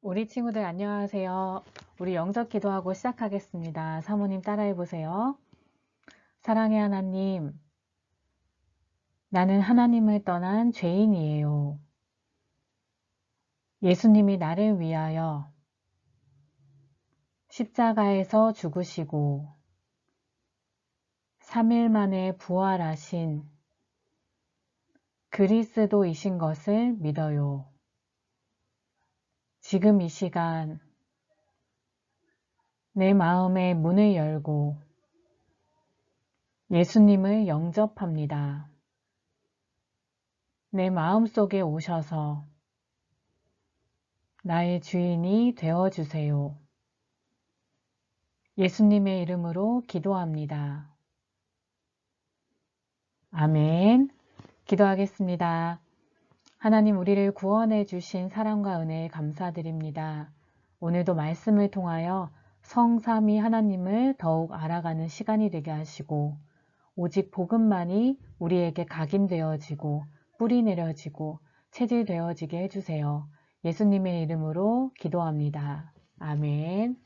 우리 친구들 안녕하세요. 우리 영접 기도하고 시작하겠습니다. 사모님 따라해 보세요. 사랑의 하나님, 나는 하나님을 떠난 죄인이에요. 예수님이 나를 위하여 십자가에서 죽으시고 3일 만에 부활하신 그리스도이신 것을 믿어요. 지금 이 시간 내 마음의 문을 열고 예수님을 영접합니다. 내 마음속에 오셔서 나의 주인이 되어주세요. 예수님의 이름으로 기도합니다. 아멘. 기도하겠습니다. 하나님, 우리를 구원해 주신 사랑과 은혜에 감사드립니다. 오늘도 말씀을 통하여 성삼위 하나님을 더욱 알아가는 시간이 되게 하시고 오직 복음만이 우리에게 각인되어지고 뿌리 내려지고 체질되어지게 해주세요. 예수님의 이름으로 기도합니다. 아멘.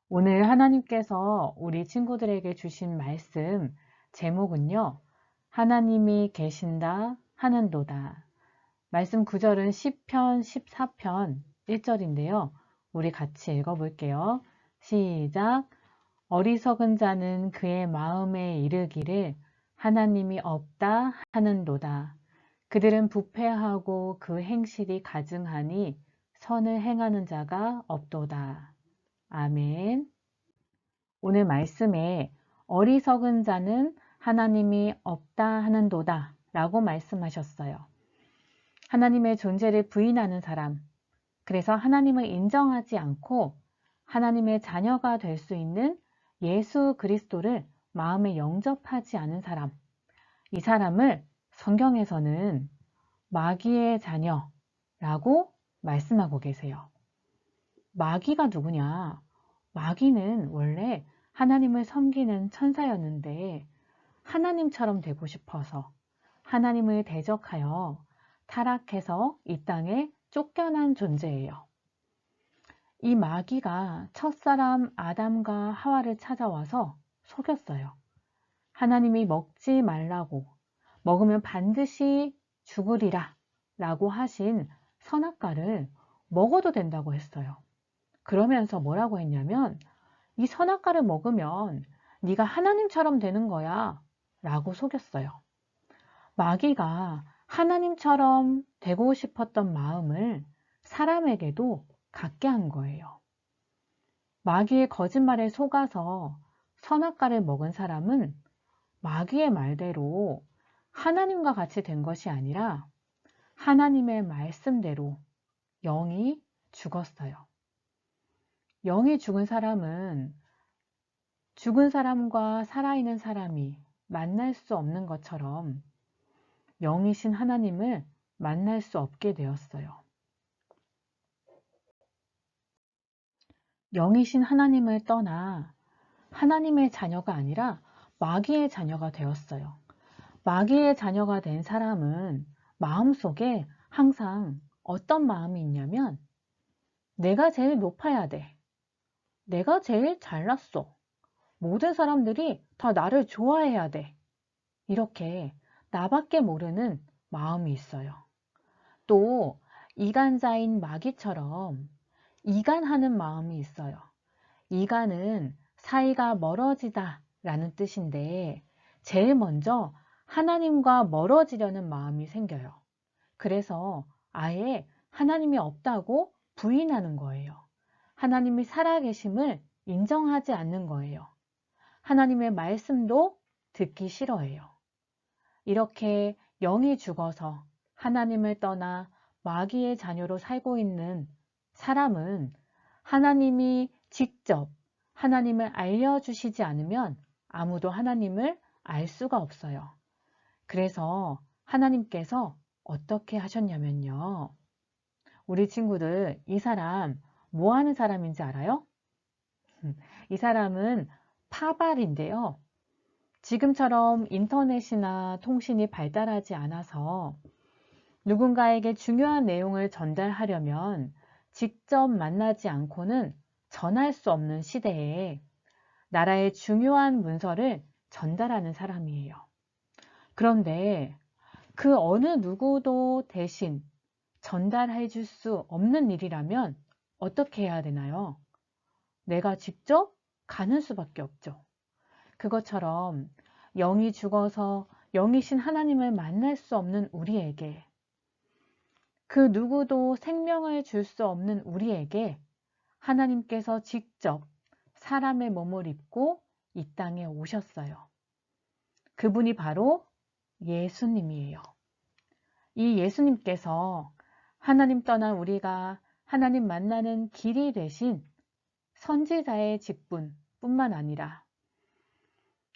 오늘 하나님께서 우리 친구들에게 주신 말씀 제목은요. 하나님이 계신다 하는도다. 말씀 구절은 시편 14편 1절인데요. 우리 같이 읽어볼게요. 시작. 어리석은 자는 그의 마음에 이르기를 하나님이 없다 하는도다. 그들은 부패하고 그 행실이 가증하니 선을 행하는 자가 없도다. 아멘. 오늘 말씀에 어리석은 자는 하나님이 없다 하는도다 라고 말씀하셨어요. 하나님의 존재를 부인하는 사람, 그래서 하나님을 인정하지 않고 하나님의 자녀가 될 수 있는 예수 그리스도를 마음에 영접하지 않은 사람, 이 사람을 성경에서는 마귀의 자녀라고 말씀하고 계세요. 마귀가 누구냐? 마귀는 원래 하나님을 섬기는 천사였는데 하나님처럼 되고 싶어서 하나님을 대적하여 타락해서 이 땅에 쫓겨난 존재예요. 이 마귀가 첫사람 아담과 하와를 찾아와서 속였어요. 하나님이 먹지 말라고, 먹으면 반드시 죽으리라 라고 하신 선악과를 먹어도 된다고 했어요. 그러면서 뭐라고 했냐면 이 선악과를 먹으면 네가 하나님처럼 되는 거야 라고 속였어요. 마귀가 하나님처럼 되고 싶었던 마음을 사람에게도 갖게 한 거예요. 마귀의 거짓말에 속아서 선악과를 먹은 사람은 마귀의 말대로 하나님과 같이 된 것이 아니라 하나님의 말씀대로 영이 죽었어요. 영이 죽은 사람은 죽은 사람과 살아있는 사람이 만날 수 없는 것처럼 영이신 하나님을 만날 수 없게 되었어요. 영이신 하나님을 떠나 하나님의 자녀가 아니라 마귀의 자녀가 되었어요. 마귀의 자녀가 된 사람은 마음속에 항상 어떤 마음이 있냐면 내가 제일 높아야 돼. 내가 제일 잘났어. 모든 사람들이 다 나를 좋아해야 돼. 이렇게 나밖에 모르는 마음이 있어요. 또 이간자인 마귀처럼 이간하는 마음이 있어요. 이간은 사이가 멀어지다 라는 뜻인데 제일 먼저 하나님과 멀어지려는 마음이 생겨요. 그래서 아예 하나님이 없다고 부인하는 거예요. 하나님이 살아계심을 인정하지 않는 거예요. 하나님의 말씀도 듣기 싫어해요. 이렇게 영이 죽어서 하나님을 떠나 마귀의 자녀로 살고 있는 사람은 하나님이 직접 하나님을 알려주시지 않으면 아무도 하나님을 알 수가 없어요. 그래서 하나님께서 어떻게 하셨냐면요. 우리 친구들, 이 사람 뭐 하는 사람인지 알아요? 이 사람은 파발인데요. 지금처럼 인터넷이나 통신이 발달하지 않아서 누군가에게 중요한 내용을 전달하려면 직접 만나지 않고는 전할 수 없는 시대에 나라의 중요한 문서를 전달하는 사람이에요. 그런데 그 어느 누구도 대신 전달해 줄 수 없는 일이라면 어떻게 해야 되나요? 내가 직접 가는 수밖에 없죠. 그것처럼 영이 죽어서 영이신 하나님을 만날 수 없는 우리에게, 그 누구도 생명을 줄 수 없는 우리에게 하나님께서 직접 사람의 몸을 입고 이 땅에 오셨어요. 그분이 바로 예수님이에요. 이 예수님께서 하나님 떠난 우리가 하나님 만나는 길이 되신 선지자의 직분뿐만 아니라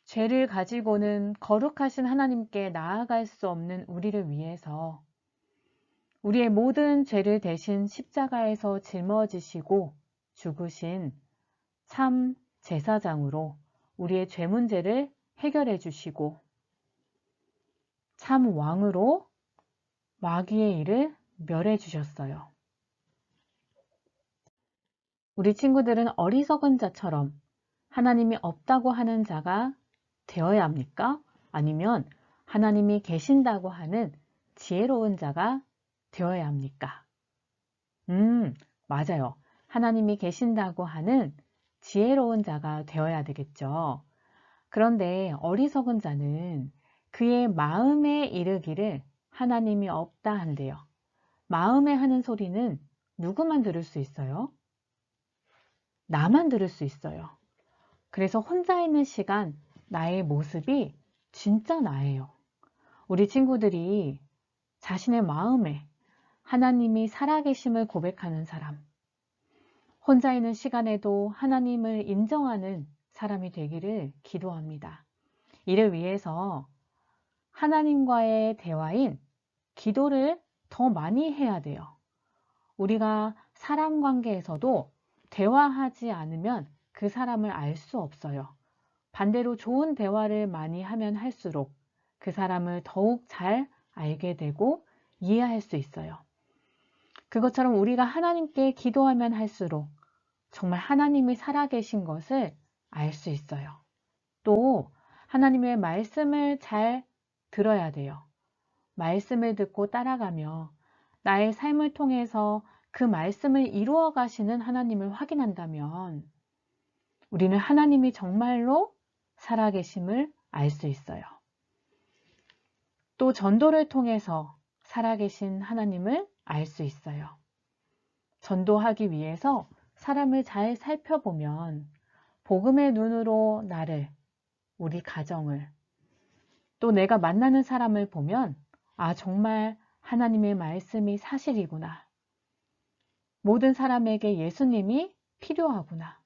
죄를 가지고는 거룩하신 하나님께 나아갈 수 없는 우리를 위해서 우리의 모든 죄를 대신 십자가에서 짊어지시고 죽으신 참 제사장으로 우리의 죄 문제를 해결해 주시고 참 왕으로 마귀의 일을 멸해 주셨어요. 우리 친구들은 어리석은 자처럼 하나님이 없다고 하는 자가 되어야 합니까? 아니면 하나님이 계신다고 하는 지혜로운 자가 되어야 합니까? 맞아요. 하나님이 계신다고 하는 지혜로운 자가 되어야 되겠죠. 그런데 어리석은 자는 그의 마음에 이르기를 하나님이 없다 한대요. 마음에 하는 소리는 누구만 들을 수 있어요? 나만 들을 수 있어요. 그래서 혼자 있는 시간 나의 모습이 진짜 나예요. 우리 친구들이 자신의 마음에 하나님이 살아계심을 고백하는 사람, 혼자 있는 시간에도 하나님을 인정하는 사람이 되기를 기도합니다. 이를 위해서 하나님과의 대화인 기도를 더 많이 해야 돼요. 우리가 사람 관계에서도 대화하지 않으면 그 사람을 알 수 없어요. 반대로 좋은 대화를 많이 하면 할수록 그 사람을 더욱 잘 알게 되고 이해할 수 있어요. 그것처럼 우리가 하나님께 기도하면 할수록 정말 하나님이 살아계신 것을 알 수 있어요. 또 하나님의 말씀을 잘 들어야 돼요. 말씀을 듣고 따라가며 나의 삶을 통해서 그 말씀을 이루어 가시는 하나님을 확인한다면 우리는 하나님이 정말로 살아계심을 알 수 있어요. 또 전도를 통해서 살아계신 하나님을 알 수 있어요. 전도하기 위해서 사람을 잘 살펴보면 복음의 눈으로 나를, 우리 가정을, 또 내가 만나는 사람을 보면 아, 정말 하나님의 말씀이 사실이구나. 모든 사람에게 예수님이 필요하구나.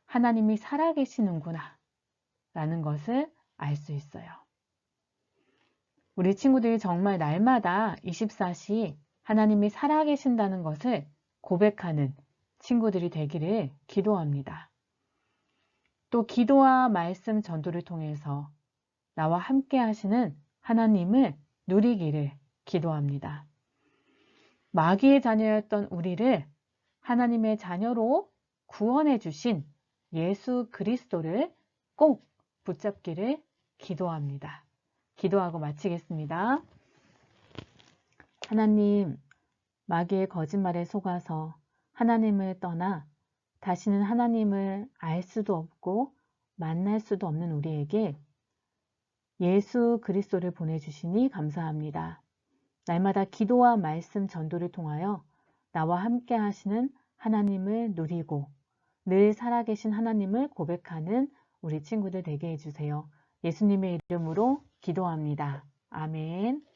하나님이 살아계시는구나. 라는 것을 알 수 있어요. 우리 친구들이 정말 날마다 24시 하나님이 살아계신다는 것을 고백하는 친구들이 되기를 기도합니다. 또 기도와 말씀 전도를 통해서 나와 함께 하시는 하나님을 누리기를 기도합니다. 마귀의 자녀였던 우리를 하나님의 자녀로 구원해 주신 예수 그리스도를 꼭 붙잡기를 기도합니다. 기도하고 마치겠습니다. 하나님, 마귀의 거짓말에 속아서 하나님을 떠나 다시는 하나님을 알 수도 없고 만날 수도 없는 우리에게 예수 그리스도를 보내주시니 감사합니다. 날마다 기도와 말씀 전도를 통하여 나와 함께 하시는 하나님을 누리고 늘 살아계신 하나님을 고백하는 우리 친구들 되게 해주세요. 예수님의 이름으로 기도합니다. 아멘.